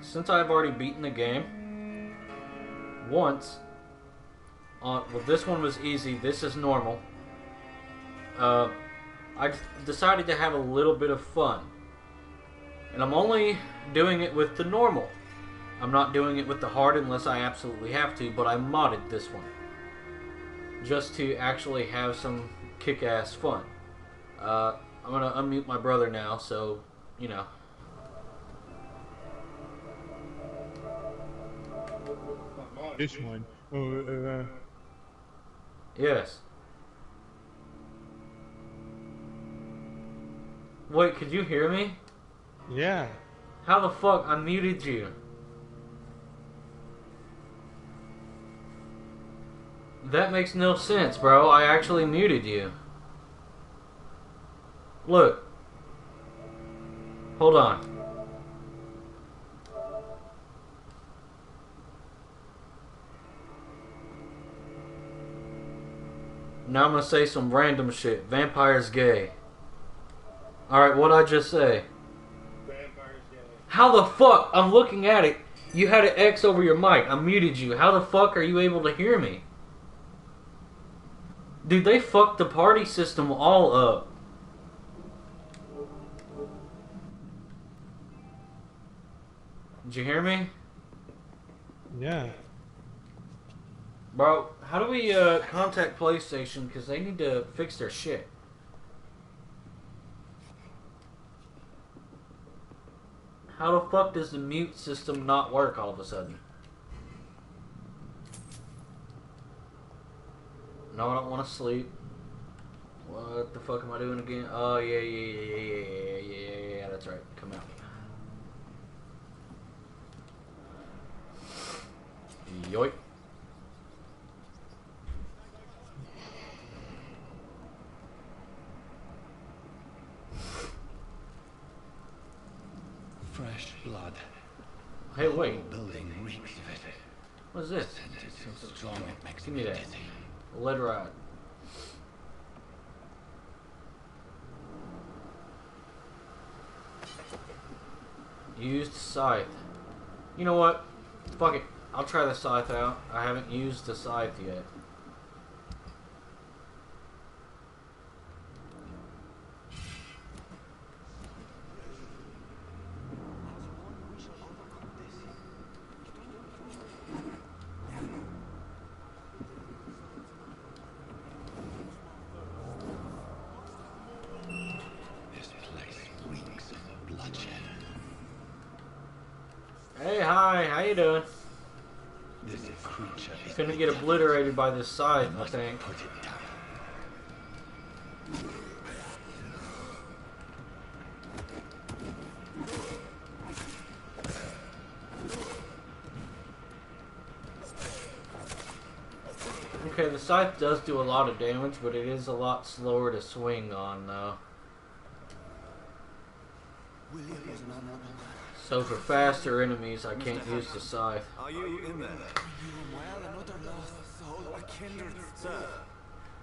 Since I've already beaten the game once, well, this one was easy. This is normal. I decided to have a little bit of fun, and I'm only doing it with the normal. I'm not doing it with the hard unless I absolutely have to. But I modded this one just to actually have some kick-ass fun. I'm gonna unmute my brother now, so you know. This one. Yes. Wait, could you hear me? Yeah. How the fuck I muted you? That makes no sense, bro. I actually muted you. Look. Hold on. Now I'm gonna say some random shit. Vampyre's gay. Alright, what'd I just say? Vampyre's gay. How the fuck? I'm looking at it. You had an X over your mic. I muted you. How the fuck are you able to hear me? Dude, they fucked the party system all up. Did you hear me? Yeah. Bro, how do we contact PlayStation? Because they need to fix their shit. How the fuck does the mute system not work all of a sudden? No, I don't want to sleep. What the fuck am I doing again? Oh, yeah, that's right. Come out. Yoink. Fresh blood. Hey, wait. Building reeks of it. What is this? So strong it makes Give me me that. dizzy. Lead rod. Used scythe. You know what? Fuck it. I'll try the scythe out. I haven't used the scythe yet. This place reeks of bloodshed. Hey, hi. How you doing? This creature is Gonna get obliterated by this scythe, I think. put it down. Okay, the scythe does do a lot of damage, but it is a lot slower to swing on, though. So for faster enemies, I can't use the scythe. Are you in there? Sir,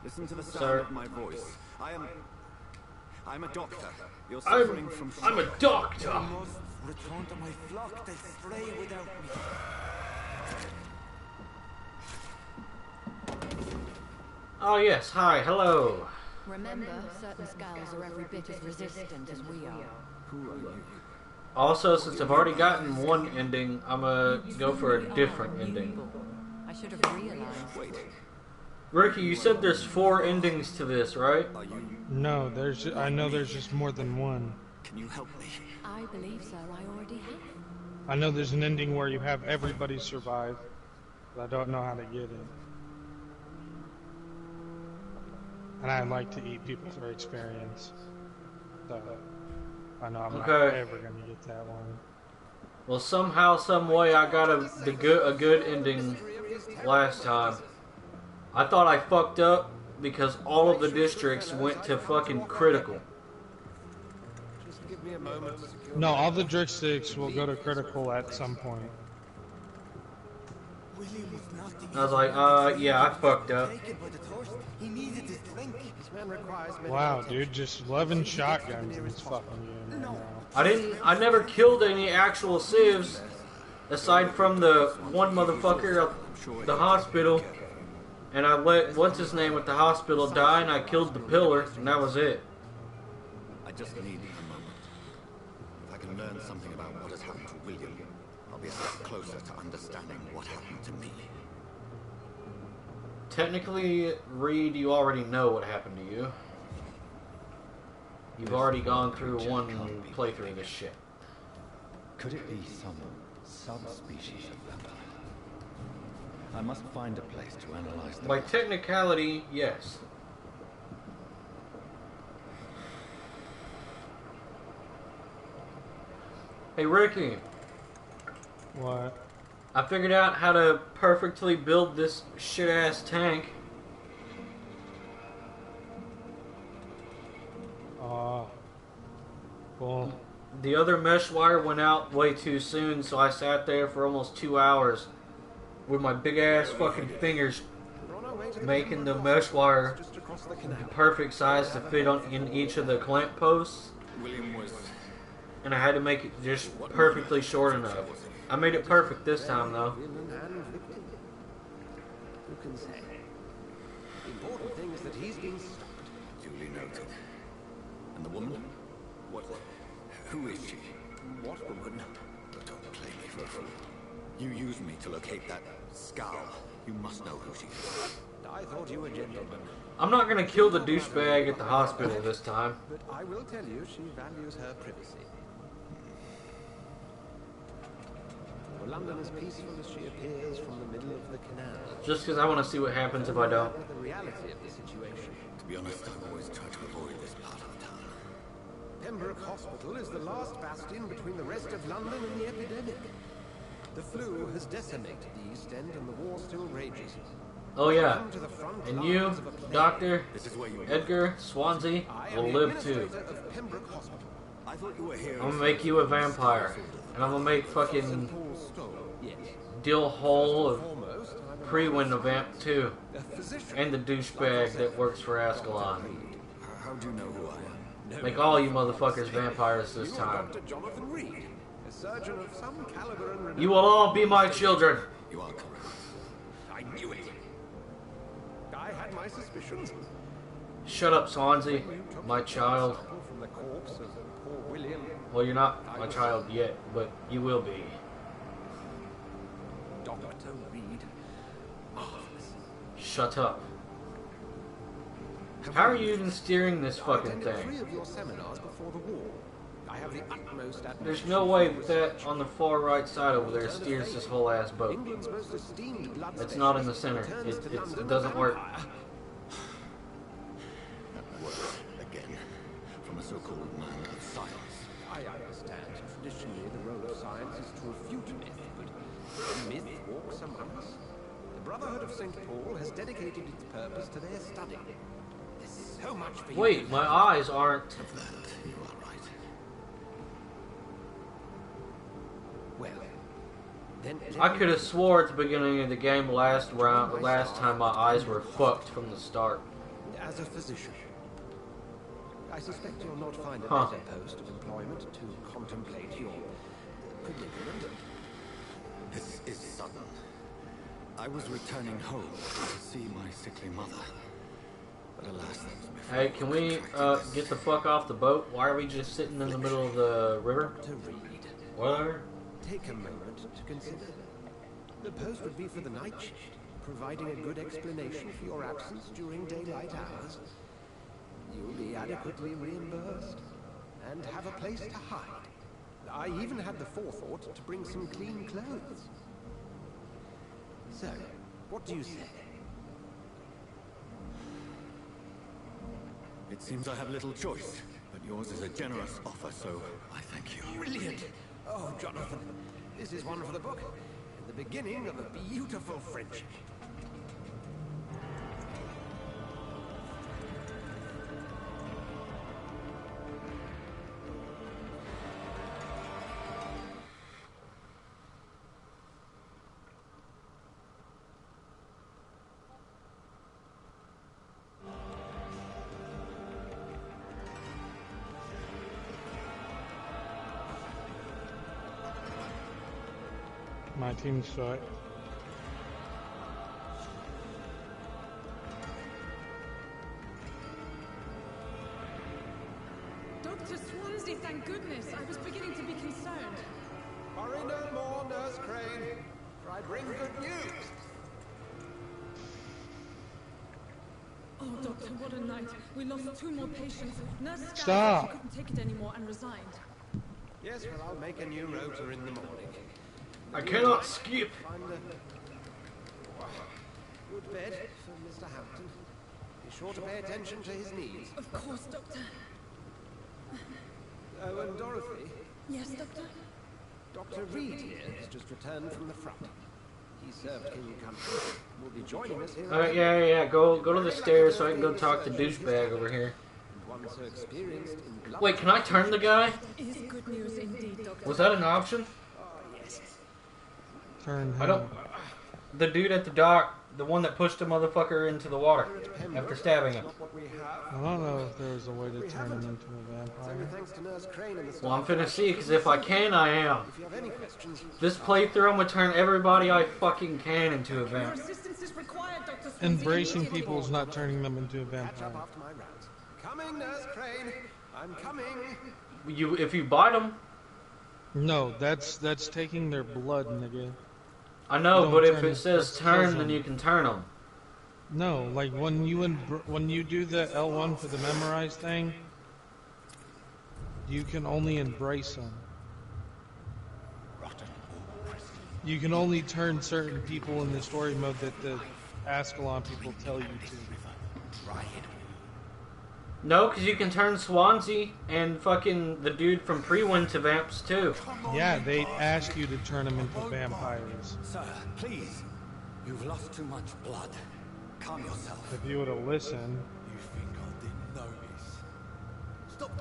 listen to the sound Sir. of my voice. I'm a doctor. You're suffering from shock. I'm a doctor! Return to my flock, they stray without me. Oh yes, hi, hello. Remember, certain skulls are every bit as resistant as we are. Who are you? Also, since I've already gotten one ending, I'm gonna go for a different ending. I should have realized. Wait, Ricky, you said there's 4 endings to this, right? are you... No, I know there's just more than one. Can you help me? I believe so. I already have. I know there's an ending where you have everybody survive, but I don't know how to get it. And I like to eat people for experience. So, I know I'm not Okay. ever going to get that one. Well, somehow, some way, I got a good ending last time. I thought I fucked up because all of the districts went to fucking critical. Just give me a moment to secure... No, all the districts will go to critical at some point. William was nasty. I was like, yeah, I fucked up. Taken by the thirst. He needed his drink. This man requires Wow, dude, just 11 shotguns in this fucking game right now. I never killed any actual civs, aside from the one motherfucker at the hospital. And I let, what's his name at the hospital die, and I killed the pillar, and that was it. I just need a moment. If I can learn something about what has happened to William, I'll be a step closer to understanding what happened to me. Technically, Reed, you already know what happened to you. You've already gone through one playthrough of this shit. Could it be some subspecies of vampire? I must find a place to analyze them. By technicality, yes. Hey, Ricky. What? I figured out how to perfectly build this shit-ass tank. Cool. The other mesh wire went out way too soon, so I sat there for almost 2 hours with my big-ass fucking fingers making the mesh wire the perfect size to fit on in each of the clamp posts. William was... And I had to make it just perfectly short enough. I made it perfect this time, though. Who can say? The important thing is that he's been stopped. Duly noted. And the woman? What? Who is she? What woman? Don't play me for a fool. You used me to locate that skull. You must know who she is. I thought you were a gentleman. I'm not gonna kill the douchebag at the hospital this time. But I will tell you, she values her privacy. For London as peaceful as she appears from the middle of the canal. Just because I want to see what happens if I don't. The reality of the situation. To be honest, I've always tried to avoid this part of town. Pembroke Hospital is the last bastion between the rest of London and the epidemic. The flu has decimated the East End and the war still rages. Oh yeah, Come to the front and lines you, of a plague. Doctor, This is where you... Edgar, Swansea, I will am the live too. administrator of Pembroke Hospital. I thought you were here. I'm gonna make you a vampire. And I'm gonna make fucking Paul's Stole. Yes. Dill Hole of Foremost, I'm a Pre-Win the Vamp too. physician. And the douchebag that works for Ascalon. How do you know who I am? Make all you motherfuckers vampires this You are time. Dr. Jonathan Reed, a surgeon of some caliber and renown. You will all be my children. You are correct. I knew it. I had my suspicions. Shut up, Swansea, my child. Sample from the corpse of poor William. Well, you're not my child yet, but you will be. Dr. Reed. Marvelous. Shut up. How are you even steering this I fucking attended thing? 3 of your seminars before the war. I have the utmost admiration. There's no way that on the far right side over there steers this whole ass boat. England's most esteemed blood It's not in the center. returns to London It doesn't work. vampire. Words again from a so-called man of science. I understand. Traditionally, the role of science is to refute myth, but myth walks among us. The Brotherhood of St. Paul has dedicated its purpose to their study. There's so much for you. Wait, my eyes aren't. Of that, you are right. Well, then I could have swore at the beginning of the game last time my eyes were fucked from the start. as a physician, I suspect you'll not find a Huh. better post of employment to contemplate your predicament. This is sudden. I was returning home to see my sickly mother. But alas, that was before Hey, can we get the fuck off the boat? Why are we just sitting in the middle of the river? To read. Whatever. Take a moment to consider. The post would be for the night shift, providing a good explanation for your absence during daylight hours. You'll be adequately reimbursed and have a place to hide. I even had the forethought to bring some clean clothes. So, what do you say? It seems I have little choice, but yours is a generous offer, so I thank you. Brilliant! Oh, Jonathan, this is one for the book. The beginning of a beautiful friendship. My team's short. Dr. Swansea, thank goodness. I was beginning to be concerned. Worry no more, Nurse Crane, for I bring good news. Oh, Doctor, what a night. We lost 2 more patients. Nurse Scout Stop. said she couldn't take it anymore and resigned. Yes, well, I'll make a new rota in the morning. I cannot skip. Find a good bed for Mr. Hampton. Be sure to pay attention to his needs. Of course, Doctor. Oh, and Dorothy, Yes, Doctor? Dr. Reed here has just returned from the front. He served King Country. Will be joining us here. Alright, yeah. Go to the stairs so I can go talk to douchebag over here. And one so experienced in blood. Wait, can I turn the guy? Is good news indeed, Doctor. Was that an option? Oh, yes. Turn him. I don't. The dude at the dock, the one that pushed the motherfucker into the water after stabbing him. Not what we have. I don't know if there's a way to turn him into a It's only vampire. thanks to Nurse Crane and the staff. Well, I'm finna see, because if I can, I am. If you have any questions, This playthrough, I'm gonna turn everybody I fucking can into a Your vamp. assistance is required, Dr. Swansea. Embracing immediately. people is not turning them into a catch up vampire. after my rounds. Coming, Nurse Crane. I'm coming. If you bite them, No, that's taking their blood, nigga. I know, You but don't if turn it says that's turn, frozen. then you can turn them. No, like when you do the L1 for the memorize thing, you can only embrace them. You can only turn certain people in the story mode that the Ascalon people tell you to. No, because you can turn Swansea and fucking the dude from Pre-Win to vamps too. Yeah, they ask you to turn them into vampires. Sir, please. You've lost too much blood. Calm yourself. If you would have listened, You think I didn't notice? Stop!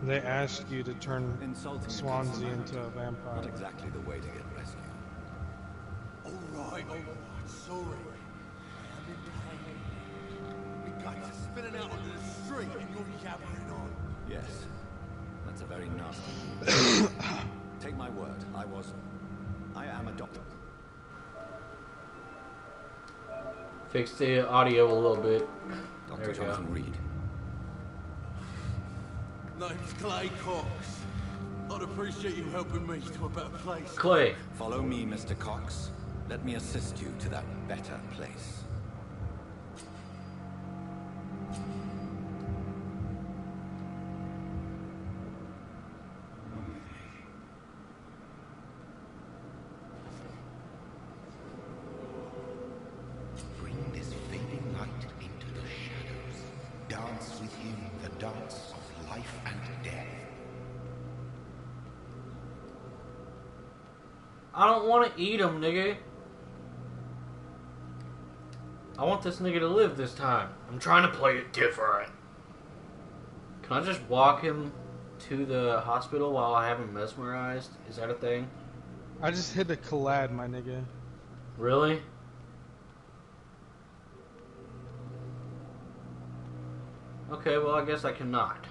they ask you to turn Insulting Swansea into a vampire. Not exactly the way to get rescued. Alright, sorry. I am in pain. My guts are spilling out onto the street and you're yabbering on. Yes. That's a very nasty move. Take my word, I am a doctor. Fix the audio a little bit. There Dr. we go. Jonathan Reed. Name's Clay Cox. I'd appreciate you helping me to a better place. Clay. Follow me, Mr. Cox. Let me assist you to that better place. Bring this fading light into the shadows. Dance with him the dance of life and death. I don't want to eat him, nigga. I want this nigga to live this time. I'm trying to play it different. Can I just walk him to the hospital while I have him mesmerized? Is that a thing? I just hit a collab, my nigga. Really? Okay, well, I guess I cannot.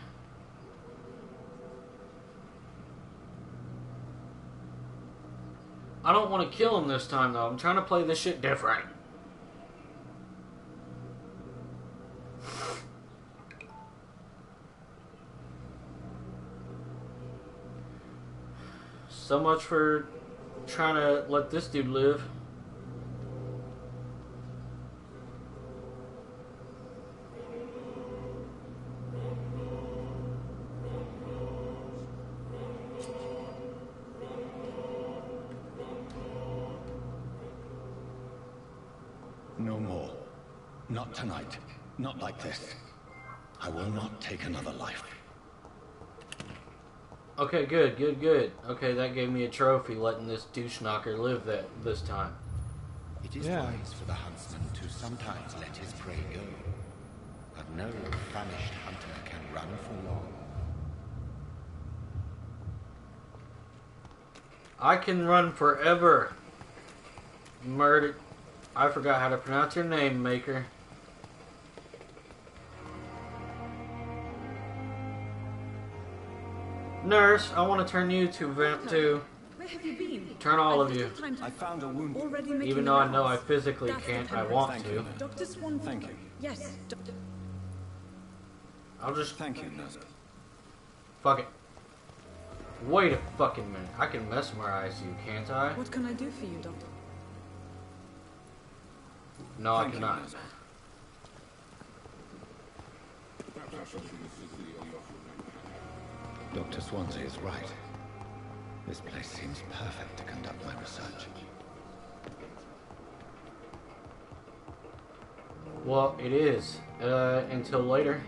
I don't want to kill him this time, though. I'm trying to play this shit different. So much for trying to let this dude live. No more. Not tonight. Not like this. I will not take another life. Okay, good. Okay, that gave me a trophy letting this douche knocker live this time. It is Yeah. wise for the huntsman to sometimes let his prey go. But no famished hunter can run for long. I can run forever. Murder. I forgot how to pronounce your name, Maker. Nurse, I want to turn you to Vamp 2. Where have you been? Turn all of you. I found a wound. Already making Even the though I know I rounds. physically That's the can't, I temperance. want Thank to. you. Dr. Swan. Thank you. Yes. I'll just Thank you, nurse. fuck it. Wait a fucking minute. I can mesmerize you, can't I? What can I do for you, Doctor? No, I Thank you, cannot. nurse. Dr. Swansea is right. This place seems perfect to conduct my research. Well, it is. Until later.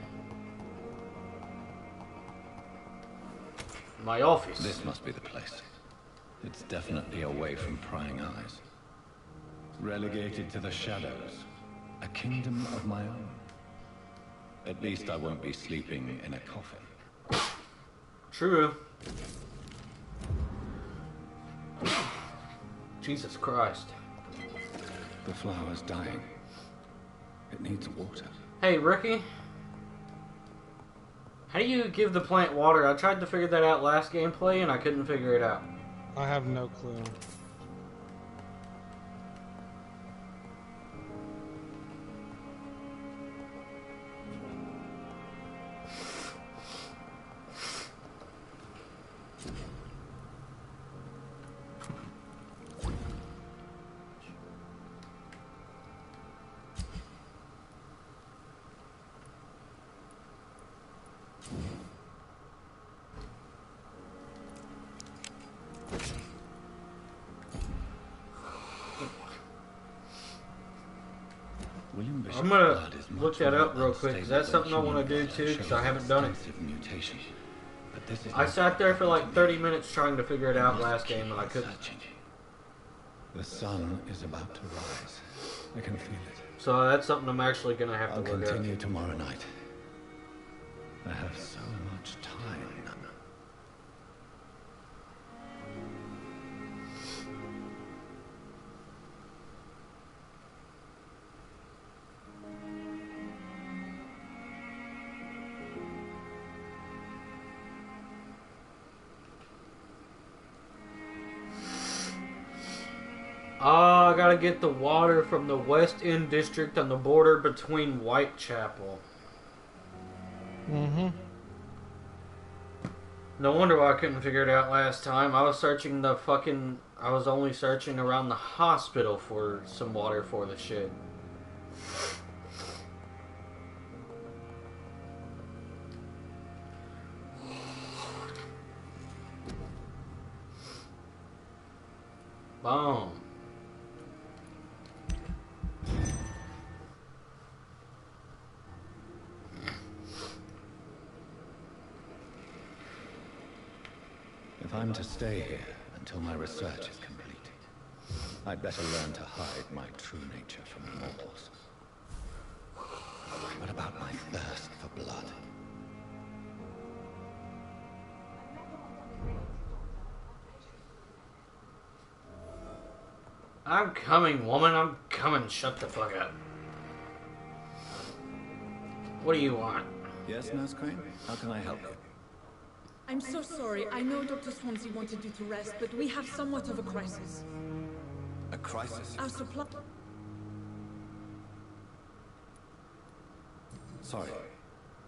My office. This must be the place. It's definitely away from prying eyes. Relegated to the shadows. A kingdom of my own. At least I won't be sleeping in a coffin. True. Jesus Christ. The flower's dying. It needs water. Hey, Ricky. How do you give the plant water? I tried to figure that out last gameplay and I couldn't figure it out. I have no clue. William Bishop's I'm gonna blood is look much that more up real quick, 'cause that's unstable something I than want to do human too, blood, 'cause shows I haven't done it. extensive mutation. But this is I not sat there for like 30 minutes trying to figure it out last game and I couldn't. searching. The sun is about to rise. I can feel it. So that's something I'm actually gonna have to I'll look at. continue tomorrow night. I have so much time. Oh, I gotta get the water from the West End district on the border between Whitechapel. Mm-hmm. No wonder why I couldn't figure it out last time. I was searching the fucking... I was only searching around the hospital for some water for the shit. Boom. If I'm to stay here until my research is complete, I'd better learn to hide my true nature from mortals. What about my thirst for blood? I'm coming, woman. I'm coming. Shut the fuck up. What do you want? Yes, Nurse Crane? How can I help you? I'm so sorry. I know Dr. Swansea wanted you to rest, but we have somewhat of a crisis. A crisis? Our supply... Sorry.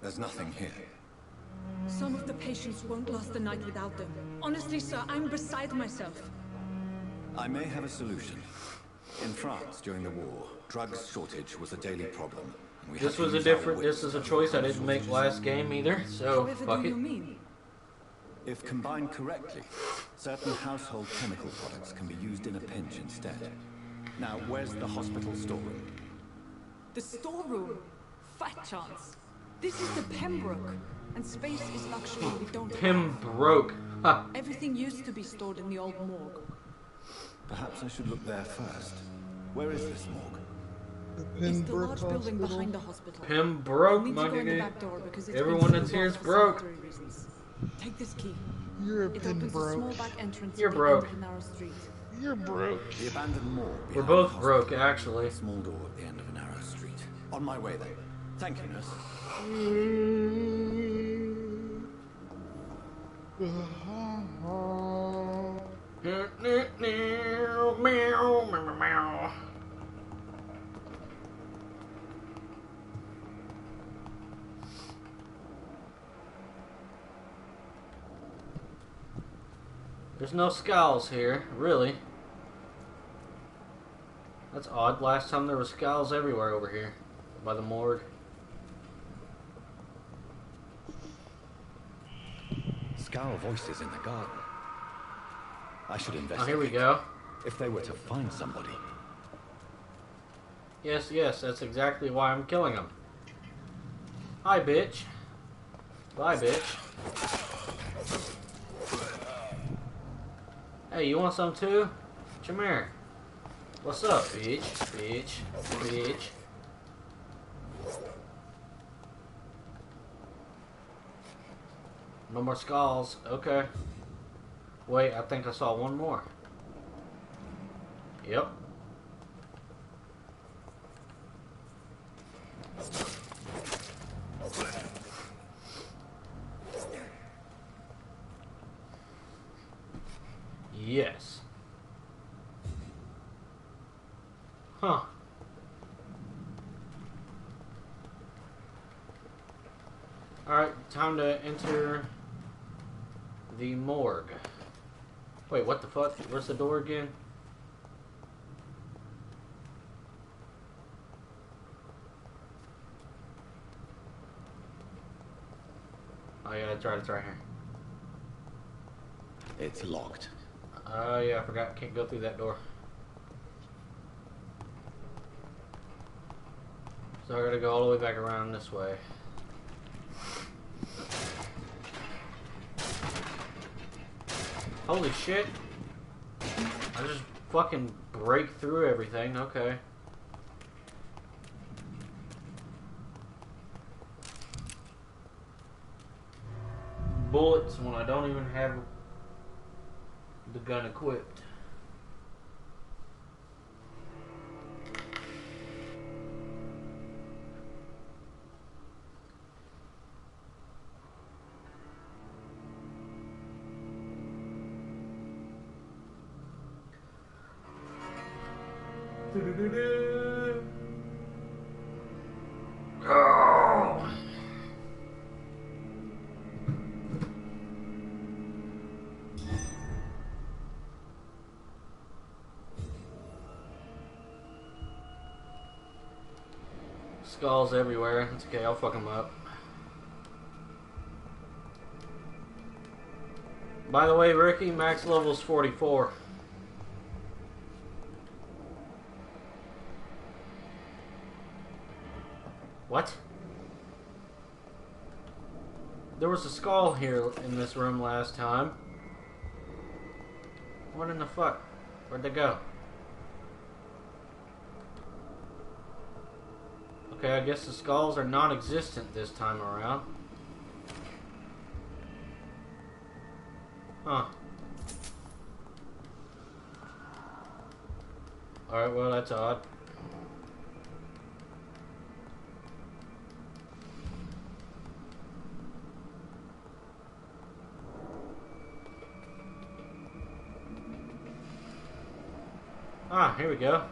There's nothing here. Some of the patients won't last the night without them. Honestly, sir, I'm beside myself. I may have a solution. In France, during the war, drugs shortage was a daily problem. And we had This to was a use our different... wits This is a to choice I overcome didn't make shortages. last game either, so However fuck do it. you mean? If combined correctly, certain household chemical products can be used in a pinch instead. Now, where's the hospital storeroom? The storeroom? Fat chance. This is the Pembroke, and space is luxury we don't have. Pembroke. Ha. Everything used to be stored in the old morgue. Perhaps I should look there first. Where is this morgue? The It's the large Pembroke building Hospital. behind the hospital. Pembroke, We need my to go in the nigga. back door because it's Everyone been that's too here long is for broke. sanitary reasons. Take this key. You're a It opens a small Pembroke. back entrance You're at the broke. end of a narrow street. You're broke. The abandoned morgue. We're behind both the broke, hospital. actually. Small door at the end of a narrow street. On my way then. Thank you, nurse. There's no skulls here, really. That's odd. Last time there were skulls everywhere over here. By the morgue. Scowl voices in the garden. I should Oh, investigate. here we go. If they were to find somebody. Yes, yes, that's exactly why I'm killing them. Hi, bitch. Bye, bitch. Hey, you want some too? Come here. What's up, bitch? Bitch. Bitch. No more skulls. Okay. Wait, I think I saw one more. Yep. Yes. Huh. Alright, time to enter the morgue. Wait, what the fuck? Where's the door again? Oh yeah, that's right, it's right here. It's locked. Oh yeah, I forgot. Can't go through that door. So I gotta go all the way back around this way. Holy shit. I just fucking break through everything. Okay. Bullets when I don't even have the gun equipped. Oh. Skulls everywhere. It's okay, I'll fuck them up. By the way, Ricky, max level's 44. What? There was a skull here in this room last time. What in the fuck? Where'd they go? Okay, I guess the skulls are non-existent this time around. Huh. Alright, well, that's odd. Ah, here we go.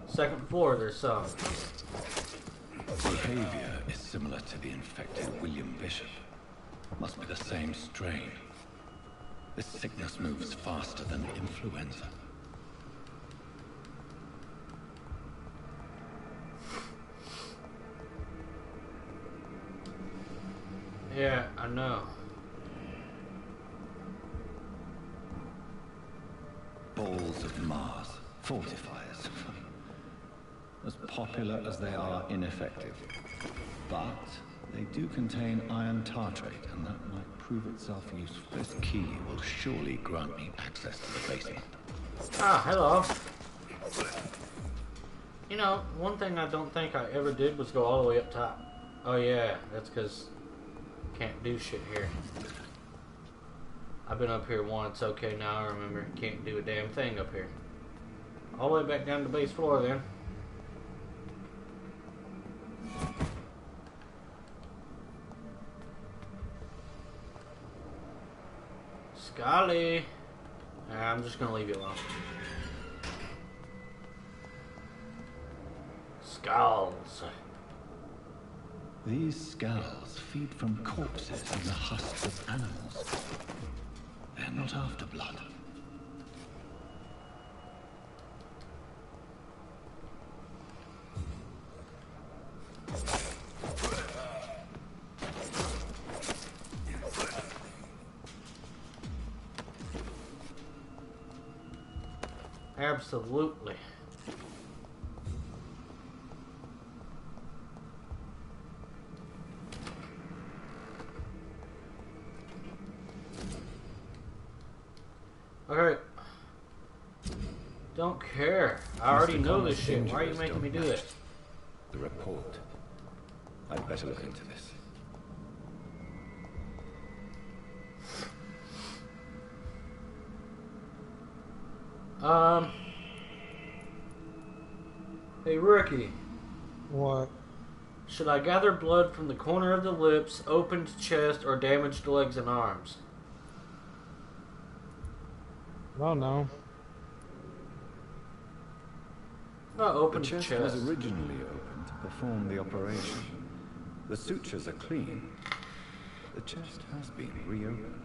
Second floor, there's some. Behavior is similar to the infected William Bishop. Must be the same strain. This sickness moves faster than influenza. Yeah, I know. Balls of Mars, fortifiers. As popular as they are ineffective. But they do contain iron tartrate, and that might prove itself useful. This key will surely grant me access to the basement. Ah, hello. You know, one thing I don't think I ever did was go all the way up top. Oh yeah, that's because can't do shit here. I've been up here once. Okay, now I remember. Can't do a damn thing up here. All the way back down to the base floor then. Scully. I'm just gonna leave you alone. Skulls. These skulls feed from corpses and the husks of animals. They're not after blood. Absolutely. Alright. Don't care. I already know this shit. Why are you making me do this? The report. I'd better look into this. Hey, rookie. What? Should I gather blood from the corner of the lips, opened chest, or damaged legs and arms? I don't know. Not open The chest chest. was originally opened to perform the operation. The sutures are clean. The chest has been reopened.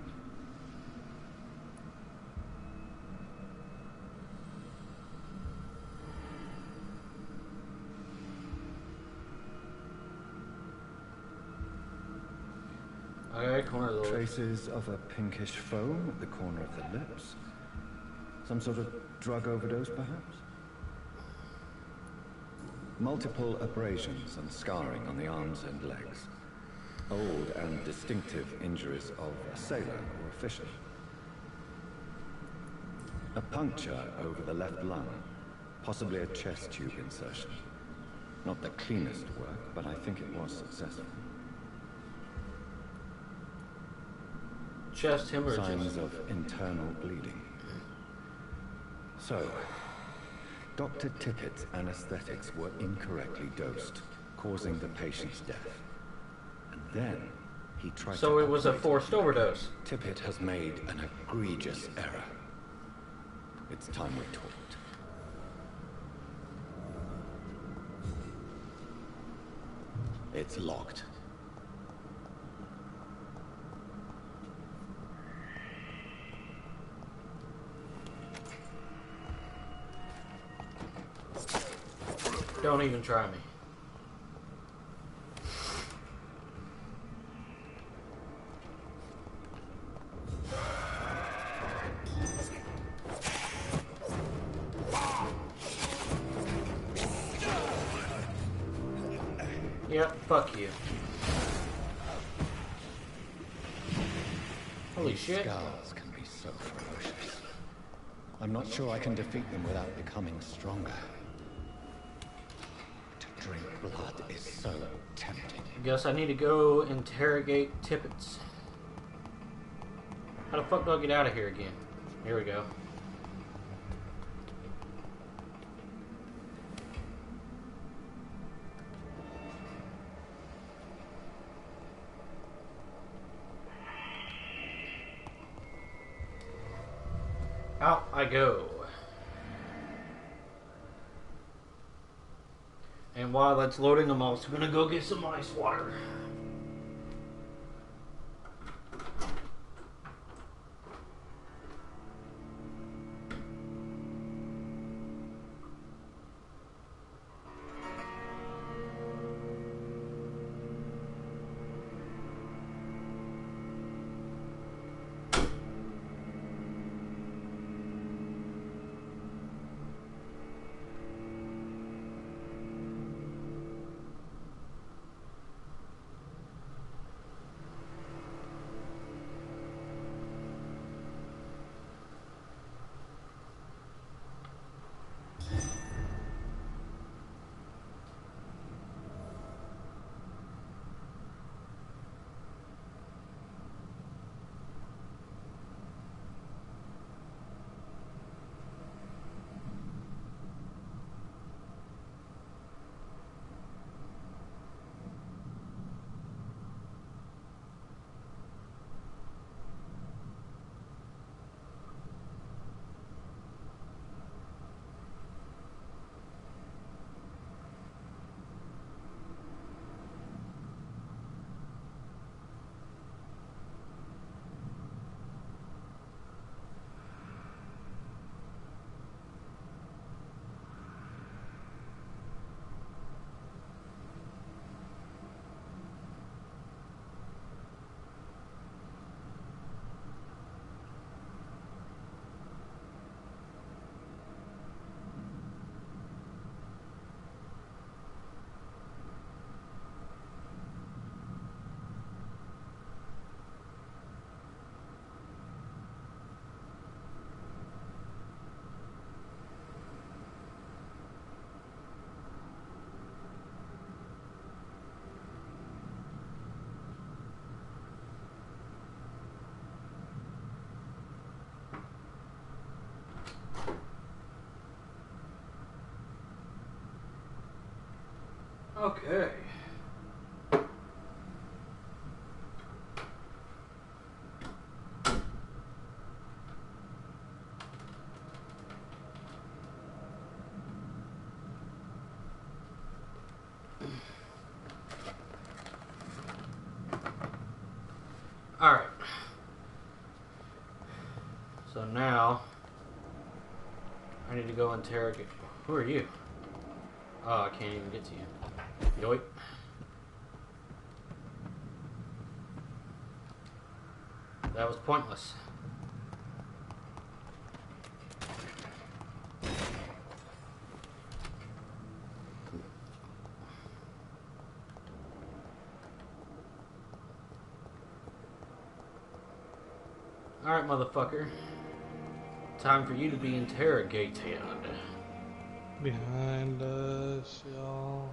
Okay, corner of the lips. Traces of a pinkish foam at the corner of the lips. Some sort of drug overdose, perhaps? Multiple abrasions and scarring on the arms and legs. Old and distinctive injuries of a sailor or a fisher. A puncture over the left lung, possibly a chest tube insertion. Not the cleanest work, but I think it was successful. Chest hemorrhages. Signs of internal bleeding. So, Dr. Tippett's anesthetics were incorrectly dosed, causing the patient's death. And then he tried to... So it was a forced overdose. Tippett has made an egregious error. It's time we talked. It's locked. Don't even try me. Yep, fuck you. Holy shit. Skulls can be so ferocious. I'm not sure I can defeat them without becoming stronger. To drink blood is so tempting. Guess I need to go interrogate Tippets. How the fuck do I get out of here again? Here we go. Out I go. And while that's loading, I'm also gonna go get some ice water. Okay. Alright. So now I need to go interrogate. Who are you? Oh, I can't even get to you. Yoip. That was pointless. Alright, motherfucker. Time for you to be interrogated. Behind us, y'all.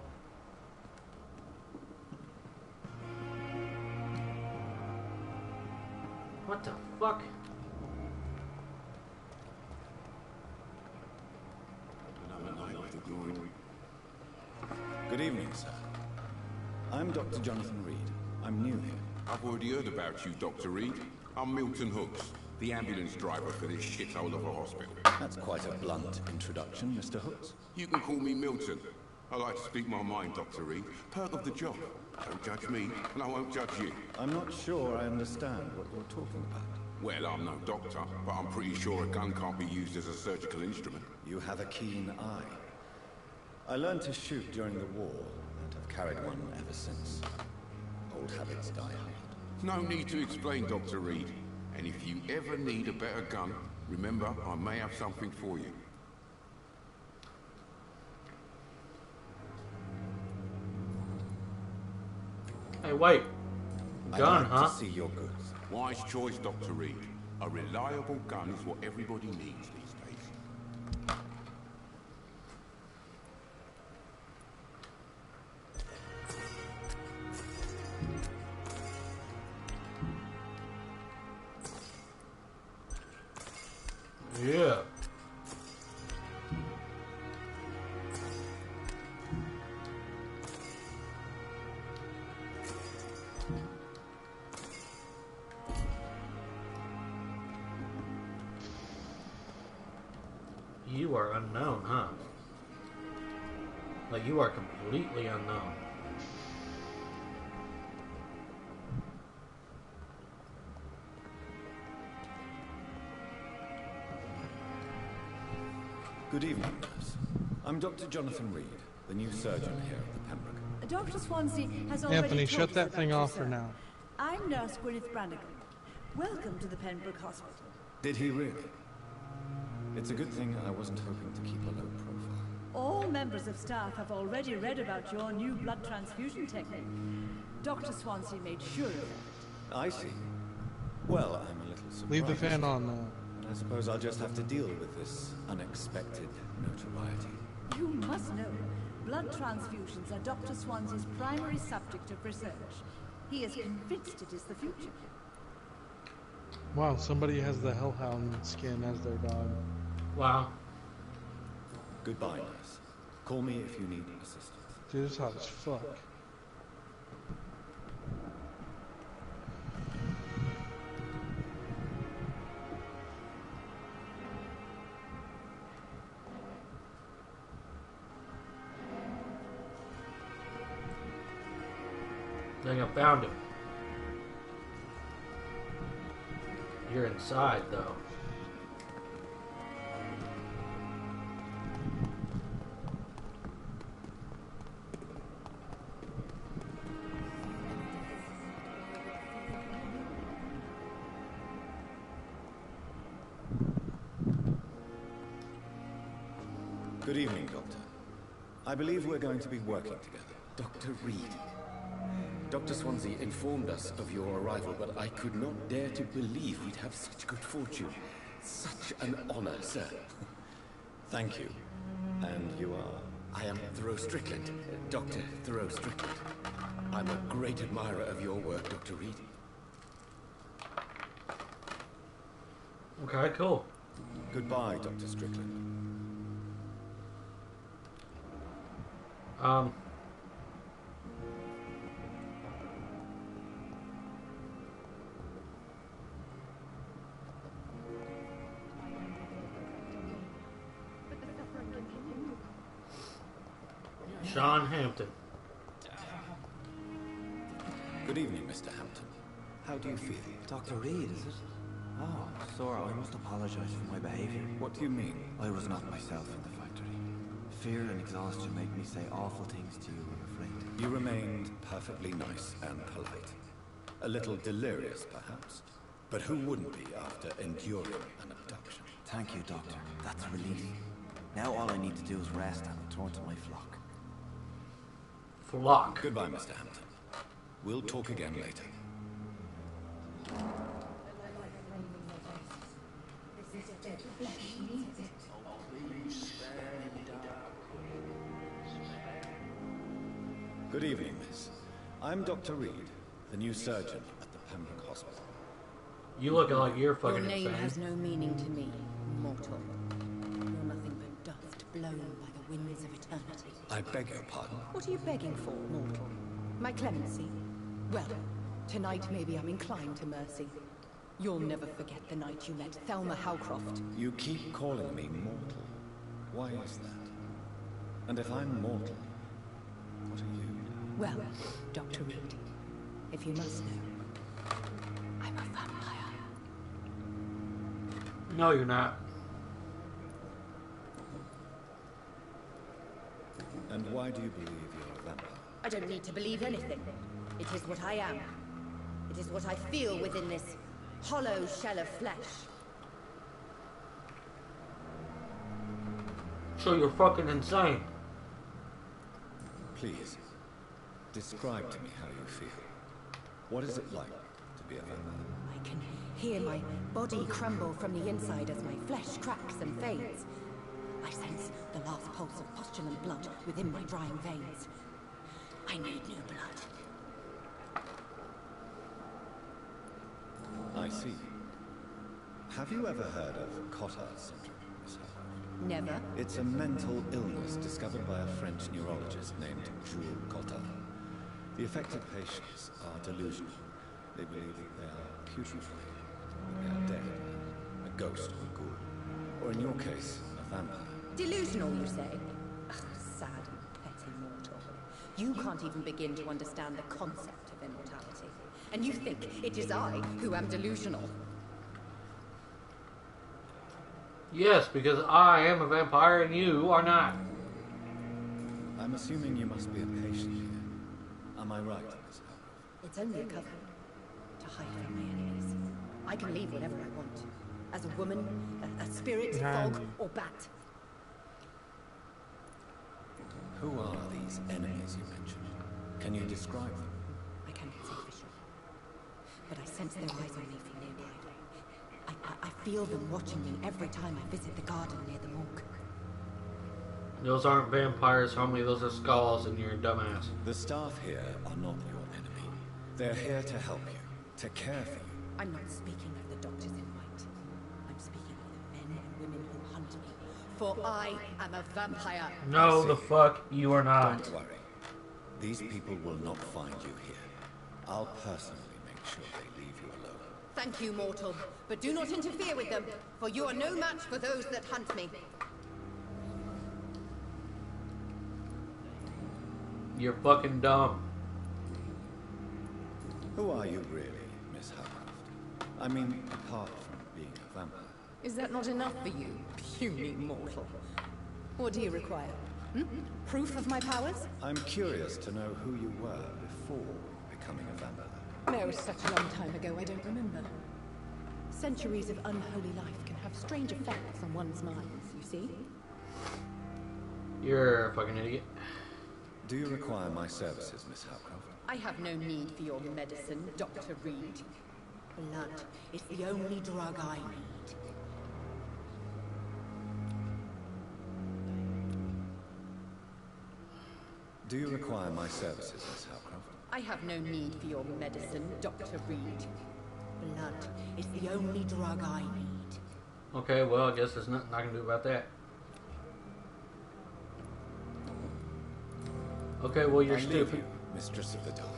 What the fuck? Good evening, sir. I'm Dr. Jonathan Reed. I'm new here. I've already heard about you, Dr. Reed. I'm Milton Hooks, the ambulance driver for this shithole of a hospital. That's quite a blunt introduction, Mr. Hooks. You can call me Milton. I like to speak my mind, Dr. Reed. Perk of the job. Don't judge me, and I won't judge you. I'm not sure I understand what you're talking about. Well, I'm no doctor, but I'm pretty sure a gun can't be used as a surgical instrument. You have a keen eye. I learned to shoot during the war, and have carried one ever since. Old habits die hard. No need to explain, Dr. Reed. And if you ever need a better gun, remember, I may have something for you. Hey, wait. Gun, I'd like huh? to see your goods. Wise choice, Dr. Reed. A reliable gun is what everybody needs these days. Yeah. You are unknown, huh? Like, you are completely unknown. Good evening, nurse. I'm Dr. Jonathan Reed, the new surgeon here at the Pembroke. Dr. Swansea has already Anthony, told shut us that about thing you, off sir. for now. I'm Nurse Gwyneth Brannigan. Welcome to the Pembroke Hospital. Did he really? It's a good thing I wasn't hoping to keep a low profile. All members of staff have already read about your new blood transfusion technique. Dr. Swansea made sure of that. I see. Well, I'm a little surprised. Leave the fan on, though. I suppose I'll just have to deal with this unexpected notoriety. You must know, blood transfusions are Dr. Swansea's primary subject of research. He is convinced it is the future. Wow, somebody has the hellhound skin as their dog. Wow. Goodbye, nurse. Call me if you need assistance. Dude, this is hot as fuck. I think I found him. You're inside, though. Good evening, Doctor. I believe we're going to be working together. Dr. Reed. Dr. Swansea informed us of your arrival, but I could not dare to believe we'd have such good fortune. Such an honor, sir. Thank you. And you are? I am Thoreau Strickland, Dr. Thoreau Strickland. I'm a great admirer of your work, Dr. Reed. Okay, cool. Goodbye, Dr. Strickland. Sean Hampton. Good evening, Mr. Hampton. How do you feel? Dr. Reed, is it? Oh, sir, I must apologize for my behavior. What do you mean? I was not myself in the factory. Fear and exhaustion make me say awful things to you, I'm afraid. You remained perfectly nice and polite. A little delirious, perhaps. But who wouldn't be after enduring an abduction? Thank you, Doctor. That's a relief. Now all I need to do is rest and return to my flock. Flock. Goodbye, Mr. Hampton. We'll talk again later. Good evening, miss. I'm Dr. Reed, the new surgeon at the Pembroke Hospital. You look like you're fucking Your name insane. has no meaning to me, mortal. You're nothing but dust blown by the winds of eternity. I beg your pardon. What are you begging for, mortal? My clemency? Well, tonight maybe I'm inclined to mercy. You'll never forget the night you met Thelma Howcroft. You keep calling me mortal. Why is that? And if I'm mortal, what are you? Well, Dr. Reed, if you must know, I'm a vampire. No, you're not. And why do you believe you're a vampire? I don't need to believe anything. It is what I am. It is what I feel within this hollow shell of flesh. So you're fucking insane. Please, describe to me how you feel. What is it like to be a vampire? I can hear my body crumble from the inside as my flesh cracks and fades. I sense the last pulse of postulant blood within my drying veins. I need new blood. I see. Have you ever heard of Cotard syndrome, Miss Howard? Never. It's a mental illness discovered by a French neurologist named Jules Cotard. The affected patients are delusional. They believe that they are putrefied, that they are dead, a ghost or a ghoul, or in your case, a vampire. Delusional, you say? Ugh, sad and petty mortal. You can't even begin to understand the concept of immortality. And you think it is I who am delusional. Yes, because I am a vampire and you are not. I'm assuming you must be a patient here. Am I right, Miss Howard? It's only a cover to hide from my enemies. I can leave whenever I want. As a woman, a spirit, fog, or bat. Who are these enemies you mentioned? Can you describe them? I cannot say for sure. But I sense their eyes on me from nearby. I feel them watching me every time I visit the garden near the morgue. Those aren't vampires, homie. Those are skulls, and you're a dumbass. The staff here are not your enemy. They're here to help you, to care for you. I'm not speaking of the doctors in white. I'm speaking of the men and women who hunt me. For I am a vampire. No, the fuck you are not. Don't worry. These people will not find you here. I'll personally make sure they leave you alone. Thank you, mortal. But do not interfere with them, for you are no match for those that hunt me. You're fucking dumb. Who are you really, Miss Howcroft? I mean, apart from being a vampire. Is that not enough for you, puny mortal? What do you require? Proof of my powers? I'm curious to know who you were before becoming a vampire. No, such a long time ago, I don't remember. Centuries of unholy life can have strange effects on one's minds, you see? You're a fucking idiot. Do you require my services, Miss Howcroft? I have no need for your medicine, Dr. Reed. Blood is the only drug I need. Do you require my services, Miss Howcroft? I have no need for your medicine, Dr. Reed. Blood is the only drug I need. Okay, well, I guess there's nothing I can do about that. Okay, well, you're stupid. You, Mistress of the Dark,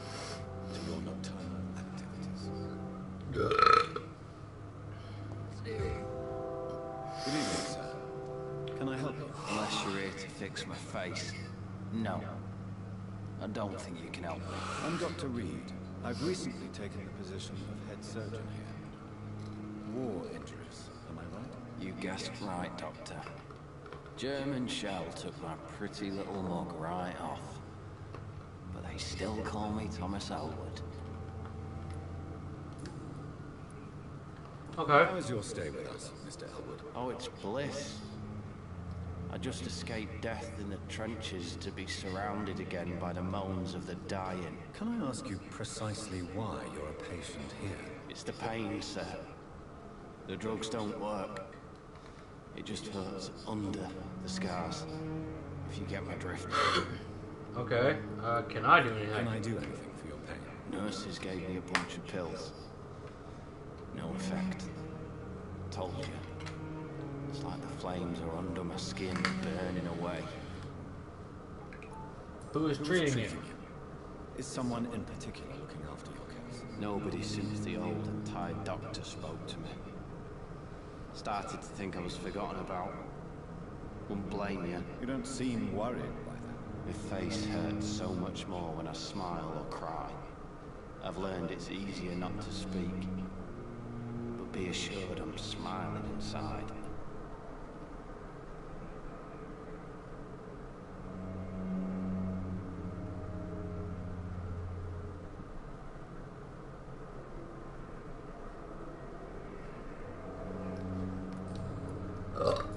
to your nocturnal activities. Good evening, sir. Can I help you? Unless you're here to fix my face. No. I don't think you can help me. I'm Dr. Reed. I've recently taken the position of head surgeon here. War injuries, am I right? You guessed right, Doctor. German shell took my pretty little mug right off. But they still call me Thomas Elwood. Okay. How is your stay with us, Mr. Elwood? Oh, it's bliss. I just escaped death in the trenches to be surrounded again by the moans of the dying. Can I ask you precisely why you're a patient here? It's the pain, sir. The drugs don't work. It just hurts under the scars. If you get my drift. Okay. Can I do anything? Can I do anything for your pain? Nurses gave me a bunch of pills. No effect. Told you. It's like the flames are under my skin, burning away. Who is treating you? Is someone in particular looking after your case? Nobody since the old and tired doctor spoke to me. Started to think I was forgotten about. Wouldn't blame you. You don't seem worried by that. My face hurts so much more when I smile or cry. I've learned it's easier not to speak. But be assured I'm smiling inside.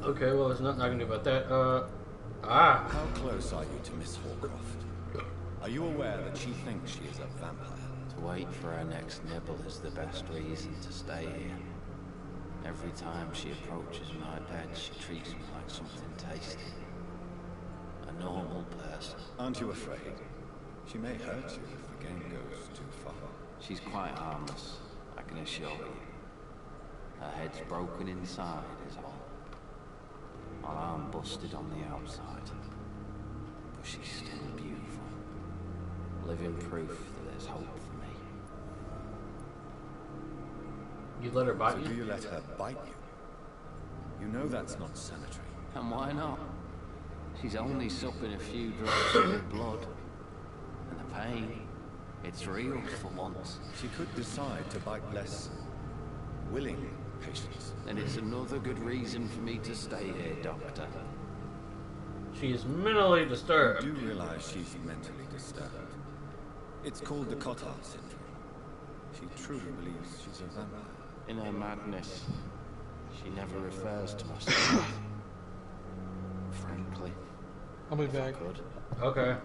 Okay, well, there's nothing I can do about that. How close are you to Miss Horcroft? Are you aware that she thinks she is a vampire? To wait for her next nibble is the best reason to stay here. Every time she approaches my bed, she treats me like something tasty. A normal person. Aren't you afraid? She may hurt you if the game goes too far. She's quite harmless, I can assure you. Her head's broken inside is all. Her arm busted on the outside. But she's still beautiful. Living proof that there's hope for me. You let her bite So you? do you let her bite you? You know that's not sanitary. And why not? She's only supping a few drops of her blood. And the pain, it's real for once. She could decide to bite less willing patients. And it's another good reason for me to stay here, Doctor. She is mentally disturbed. You do realize she's mentally disturbed. It's called the Cotard syndrome. She truly believes she's a vampire. In her madness, she never refers to myself. Frankly, I'll be back. Good. Okay.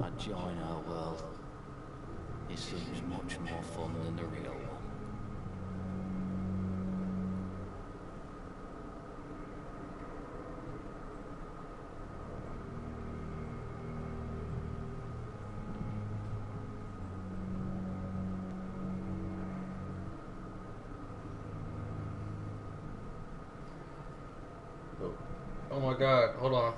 I'd join her world. It seems much more fun than the real one. Oh my god, hold on.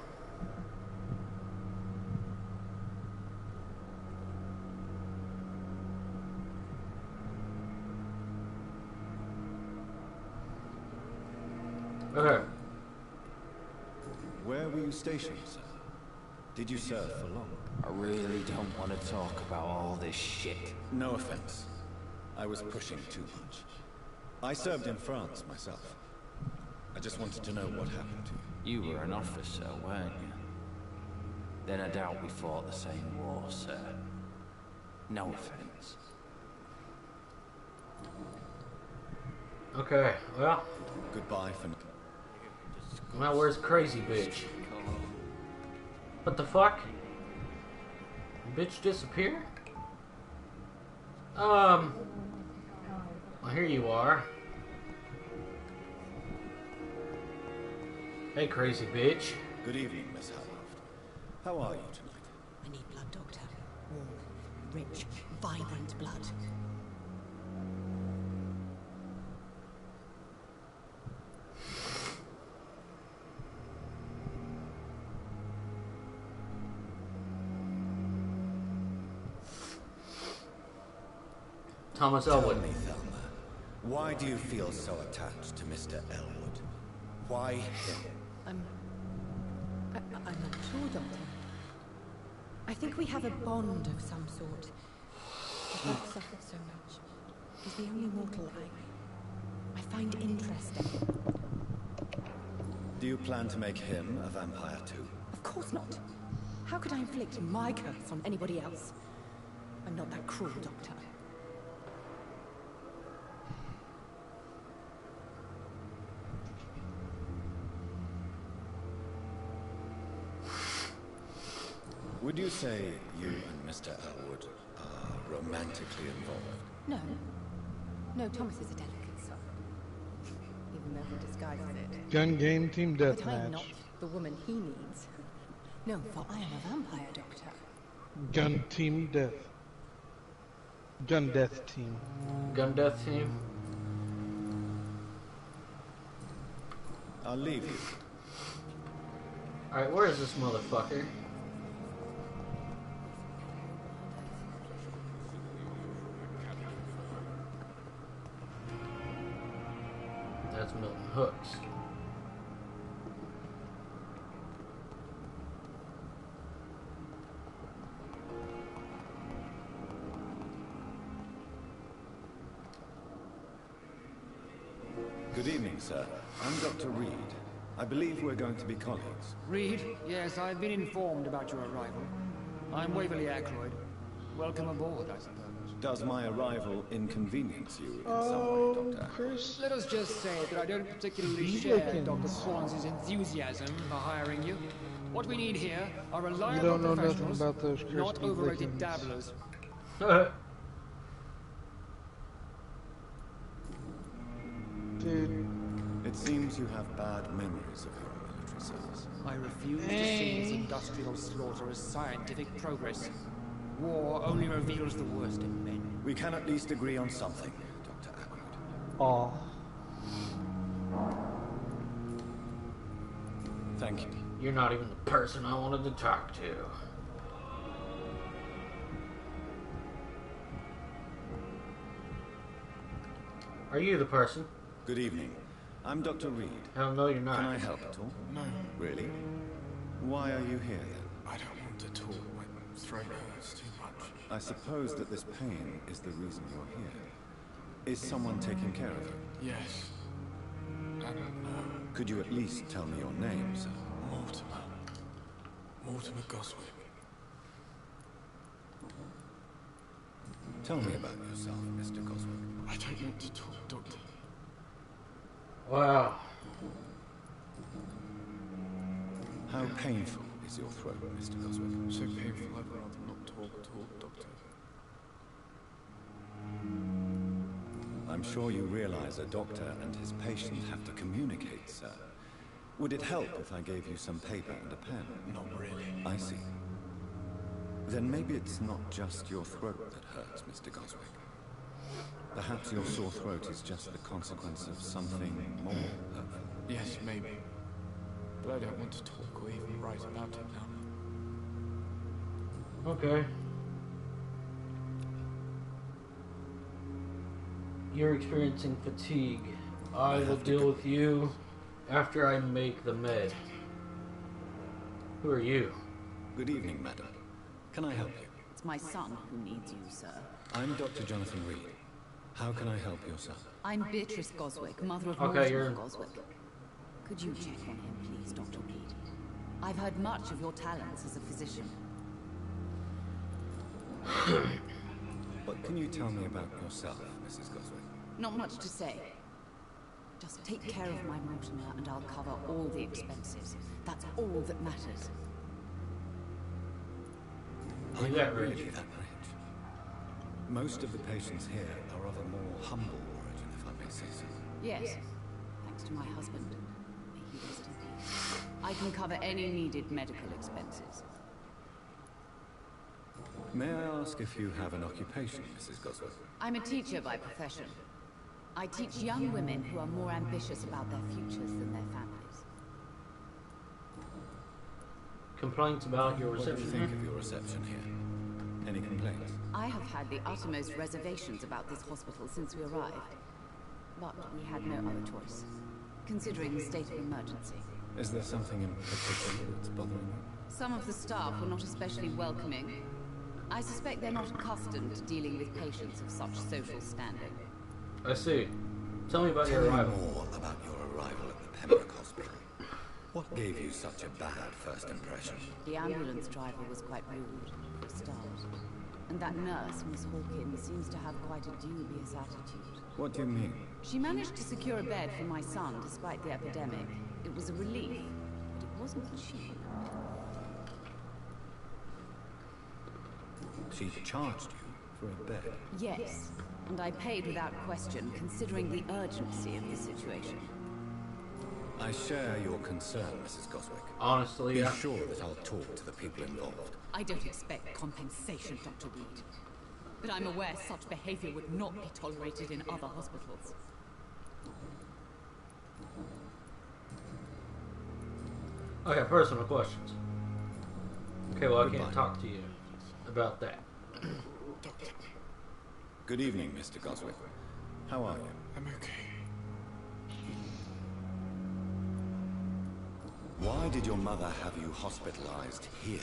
Okay. Where were you stationed, sir? Did you serve for long? I really don't want to talk about all this shit. No offense. I was pushing too much. I served in France myself. I just wanted to know what happened to you. You were an officer, weren't you? Then I doubt we fought the same war, sir. No offense. Okay, well. Goodbye for now. Well, where's crazy bitch? What the fuck? Bitch disappear? Well, here you are. Hey, crazy bitch. Good evening, Miss Howard. How are you tonight? I need blood, Doctor. Warm, rich, vibrant blood. Thomas Tell Elwood. me, Thelma, why do you feel so attached to Mr. Elwood? Why him? I'm not sure, Doctor. I think we have a bond of some sort. But I've suffered so much. He's the only mortal I find interesting. Do you plan to make him a vampire too? Of course not. How could I inflict my curse on anybody else? I'm not that cruel, Doctor. Would you say you and Mr. Elwood are romantically involved? No. No, Thomas is a delicate soul. Even though he disguises it. Gun game team But I'm deathmatch. not the woman he needs. No, for I am a vampire, Doctor. Gun team death. Gun death team. Gun death team? I'll leave you. Alright, where is this motherfucker? That's Milton Hooks. Good evening, sir. I'm Dr. Reed. I believe we're going to be colleagues. Reed? Yes, I've been informed about your arrival. I'm Waverly Ackroyd. Welcome aboard, I suppose. Does my arrival inconvenience you in some way, Doctor? Chris. Let us just say that I don't particularly You share reckon? Dr. Swans's enthusiasm for hiring you. What we need here are You reliable don't know nothing professionals, about those not crispy overrated lickings. dabblers. Dude. It seems you have bad memories of your military service. I refuse to see this industrial slaughter as scientific progress. War only reveals the worst in men. We can at least agree on something, Dr. Ackroyd. Aw. Thank you. You're not even the person I wanted to talk to. Are you the person? Good evening. I'm Dr. Reed. Hell no, you're not. Can I help at all? No. Really? Why are you here then? I don't want to talk. My throat hurts too much. I suppose that this pain is the reason you're here. Is someone taking care of you? Yes. And, Could you at least tell me your name, sir? Mortimer. Mortimer Goswick. Tell me about yourself, Mr. Goswick. I don't want to talk, Doctor. Wow. How painful is your throat, Mr. Goswick? So painful, I'd rather not talk, Doctor. I'm sure you realize a doctor and his patient have to communicate, sir. Would it help if I gave you some paper and a pen? Not really. I see. Then maybe it's not just your throat that hurts, Mr. Goswick. Perhaps your sore throat is just the consequence of something more hurtful. Yes, maybe. But I don't want to talk or even write about it now. Okay. You're experiencing fatigue. I will deal with you after I make the med. Who are you? Good evening, madam. Can I help you? It's my son who needs you, sir. I'm Dr. Jonathan Reed. How can I help your son? I'm Beatrice Goswick, mother of Okay, Mortimer you're- Goswick. Could you check on him, please, Dr. Reed? I've heard much of your talents as a physician. But can you tell me about yourself, Mrs. Goswick? Not much to say. Just take care of my Mortimer and I'll cover all the expenses. That's all that matters. Are you that really rich? that rich? Most of the patients here are of a more humble origin, if I may say so. Yes, thanks to my husband. May he rest in peace. I can cover any needed medical expenses. May I ask if you have an occupation, Mrs. Goswick? I'm a teacher by profession. I teach young women who are more ambitious about their futures than their families. Complaints about your What do you reception? think of your reception here? Any complaints? I have had the uttermost reservations about this hospital since we arrived. But we had no other choice, considering the state of emergency. Is there something in particular that's bothering you? Some of the staff were not especially welcoming. I suspect they're not accustomed to dealing with patients of such social standing. I see. Tell me about your arrival. More about your arrival at the Pembroke Hospital. What gave you such a bad first impression? The ambulance driver was quite rude, for a start. And that nurse, Miss Hawkins, seems to have quite a dubious attitude. What do you mean? She managed to secure a bed for my son despite the epidemic. It was a relief, but it wasn't cheap. She charged you for a bed? Yes, and I paid without question, considering the urgency of the situation. I share your concern, Mrs. Goswick. Honestly, Be sure that I'll talk to the people involved. I don't expect compensation, Dr. Reed. But I'm aware such behavior would not be tolerated in other hospitals. Okay, personal questions. Okay, well, I can't talk to you about that. Good evening, Mr. Goswick. How are you? I'm okay. Why did your mother have you hospitalized here?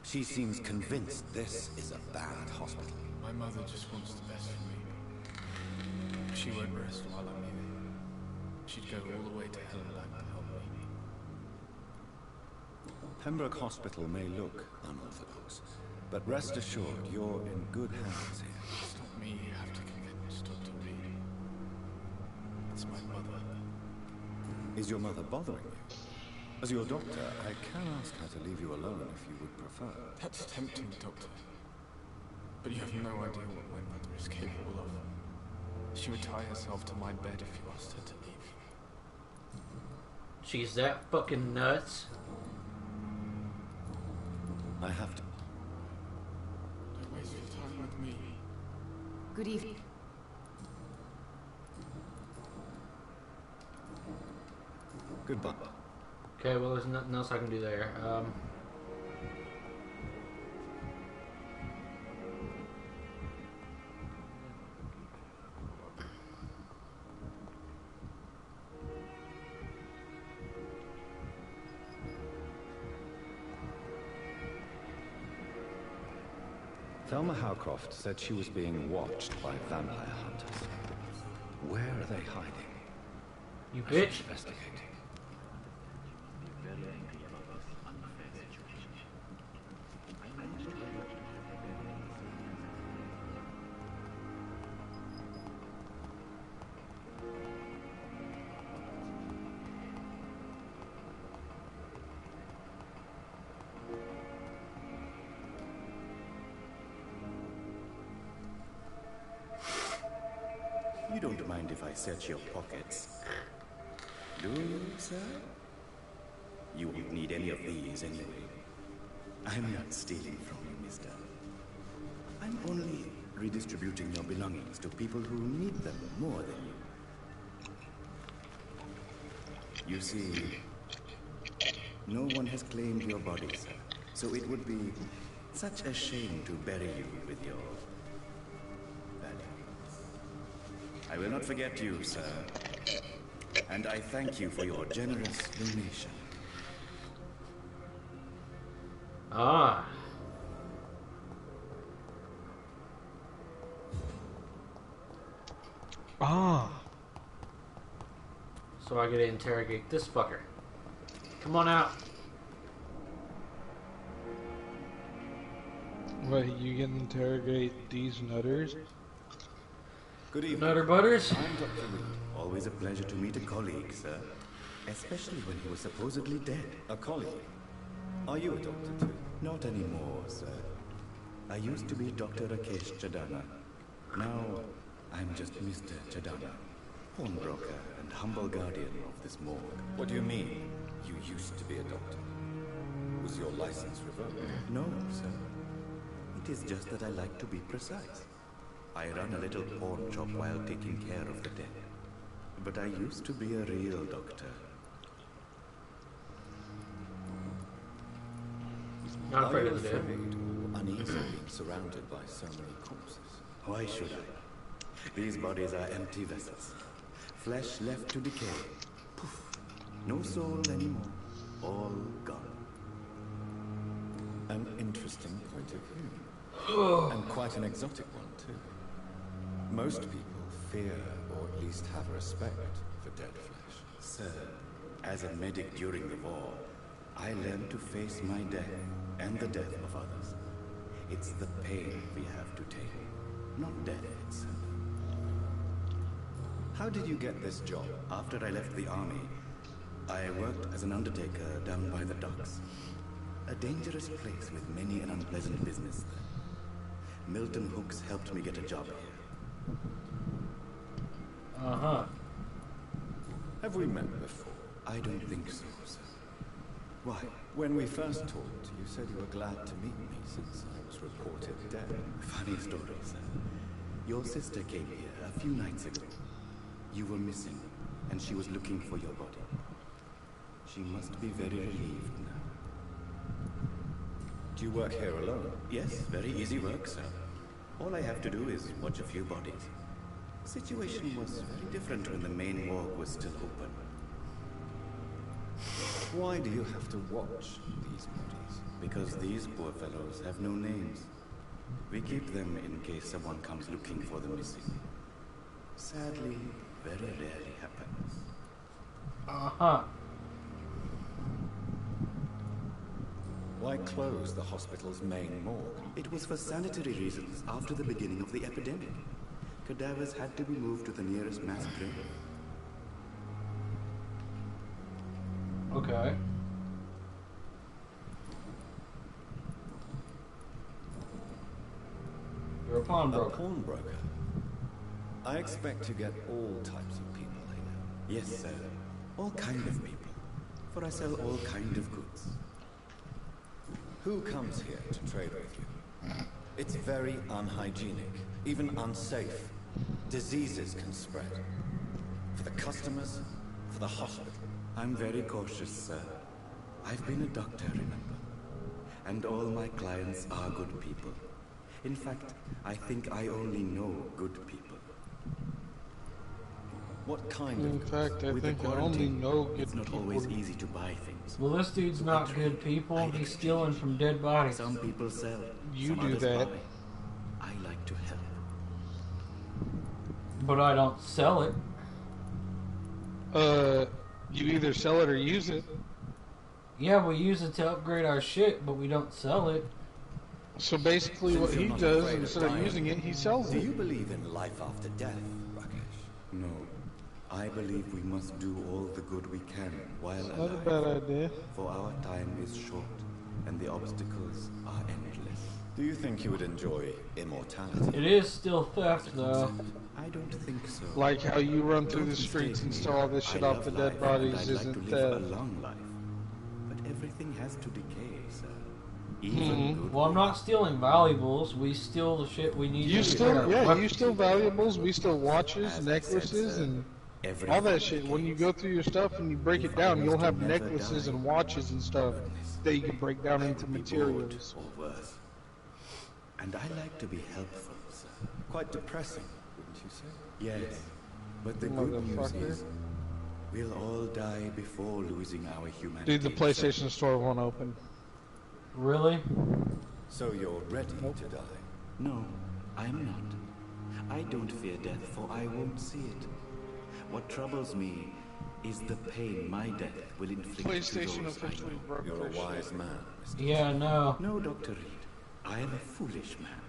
She seems convinced this is a bad hospital. My mother just wants the best for me. She won't rest while I'm here. She'd go all the way to hell to help me. Pembroke Hospital may look unorthodox, but rest assured you're in good hands here. It's not me you have to convince, Dr. Reed. It's my mother. Is your mother bothering you? As your doctor, I can ask her to leave you alone if you would prefer. That's tempting, Doctor. But you have no idea what my mother is capable of. She would tie herself to my bed if you asked her to leave. She's that fucking nuts. I have to. Don't waste your time with me. Good evening. Goodbye. Okay, well, there's nothing else I can do there. Thelma Howcroft said she was being watched by vampire hunters. Where are they hiding? You bitch. Investigating. You don't mind if I search your pockets, do you, sir? You won't need any of these anyway. I'm not stealing from you, mister. I'm only redistributing your belongings to people who need them more than you. You see, no one has claimed your body, sir. So it would be such a shame to bury you with your I will not forget you, sir. And I thank you for your generous donation. Ah. Ah. So I gotta interrogate this fucker. Come on out. What, you can interrogate these nutters? Good evening. Nutter Butters. I'm Dr. Reed. Always a pleasure to meet a colleague, sir. Especially when he was supposedly dead. A colleague? Are you a doctor too? Not anymore, sir. I used to be Dr. Rakesh Chadana. Now, I'm just Mr. Chadana, pawnbroker and humble guardian of this morgue. What do you mean, you used to be a doctor? Was your license revoked? No, sir. It is just that I like to be precise. I run a little pawn shop while taking care of the dead. But I used to be a real doctor. Not afraid Are you of the dead. afraid or uneasy being surrounded by so many corpses? Why should I? These bodies are empty vessels. Flesh left to decay. Poof. No soul anymore. All gone. An interesting point of view. And quite an exotic one, too. Most people fear, or at least have respect, for dead flesh. Sir, as a medic during the war, I learned to face my death and the death of others. It's the pain we have to take, not death itself. How did you get this job? After I left the army, I worked as an undertaker down by the docks. A dangerous place with many an unpleasant business there. Milton Hooks helped me get a job here. Uh-huh. Have we met before? I don't think so, sir. Why? When we first talked, you said you were glad to meet me since I was reported dead. Funny story, sir. Your sister came here a few nights ago. You were missing, and she was looking for your body. She must be very relieved now. Do you work here alone? Yes, very easy work, sir. All I have to do is watch a few bodies. The situation was very different when the main morgue was still open. Why do you have to watch these bodies? Because these poor fellows have no names. We keep them in case someone comes looking for the missing. Sadly, very rarely happens. Uh-huh. Why close the hospital's main morgue? It was for sanitary reasons after the beginning of the epidemic. Cadavers had to be moved to the nearest mass grave. Okay. You're a pawnbroker. A pawnbroker? I expect to get all types of people here. Yes, sir. All kind of people. For I sell all kind of goods. Who comes here to trade with you? It's very unhygienic, even unsafe. Diseases can spread. For the customers, for the hospital. I'm very cautious, sir. I've been a doctor, remember? And all my clients are good people. In fact, I think I only know good people. What kind of... In fact, I With the think I only quarantine, know good it's not people. always easy to buy things. Well, this dude's not good people. He's stealing from dead bodies. Some people sell. You some do others that. buy. I like to help. But I don't sell it. You either sell it or use it. Yeah, we use it to upgrade our shit, but we don't sell it. So basically what he does, instead of using it, he sells Do it. you believe in life after death, Rakesh? No. I believe we must do all the good we can while Not alive. a bad idea. For our time is short, and the obstacles are endless. Do you think you would enjoy immortality? It is still theft, though. I don't think so. Like how you run through Don't the streets and mistake steal all this me. shit I off love the dead life, bodies and I'd like isn't to live theft. a long life. But everything has to decay, sir. Even good Well, I'm not stealing valuables. We steal the shit we need You to still, repair. yeah, you steal valuables, we steal watches, necklaces, and all that shit. When you go through your stuff and you break it down, you'll have necklaces and watches and stuff that you can break down into materials. or worse. And I like to be helpful, sir. Quite depressing, wouldn't you say? Yes. But the good news Motherfucker. is, we'll all die before losing our humanity. Dude, the PlayStation Store won't open. Really? So you're ready to die? No, I am not. I don't fear death, for I won't see it. What troubles me is the pain my death will inflict to PlayStation those I officially know. broke You're their a shit. wise man, Mr. Yeah, no. No, Dr. Reed. I am a foolish man.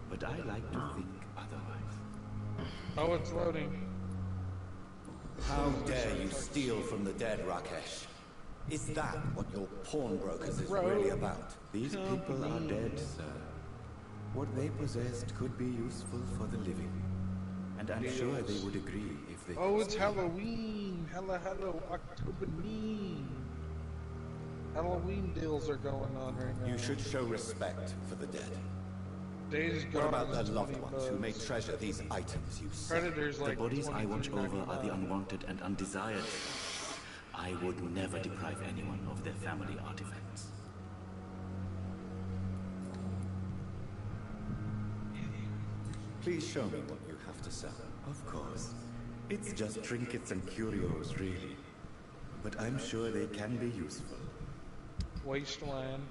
But I like to think otherwise. Oh, it's loading. How dare you steal from the dead, Rakesh? Is that what your pawnbrokers is really about? These people are dead, sir. What they possessed could be useful for the living. And I'm sure they would agree if they... Oh, it's Halloween. Hello, October Eve. Halloween deals are going on right now. You should show respect for the dead. Days What gone about is their loved 20 ones who may bucks. treasure these items you sell? Predators The like bodies I watch over are the $23.99. unwanted and undesired. I would never deprive anyone of their family artifacts. Please show me what you have to sell. Of course. It's just trinkets and curios, really. But I'm sure they can be useful. Wasteland.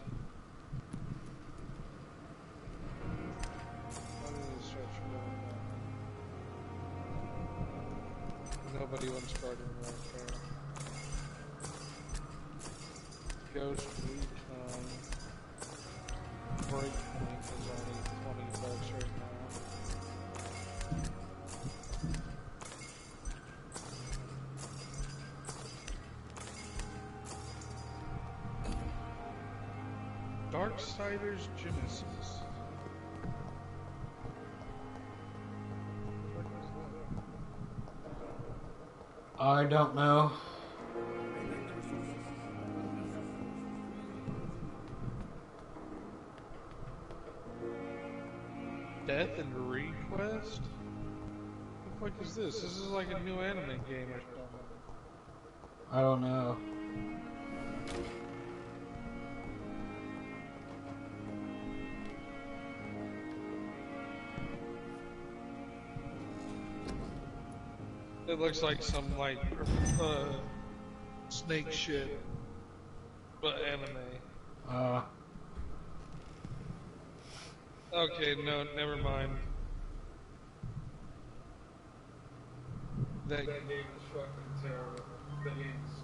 nobody wants starting right there. Ghost Recon. Breakpoint is only $20 right now. Darksiders Genesis. I don't know. Death and Request? What the fuck is this? This is like a new anime game or something. I don't know. It looks like some like snake shit, but anime. Okay, no, never mind. That game is fucking terrible. The game's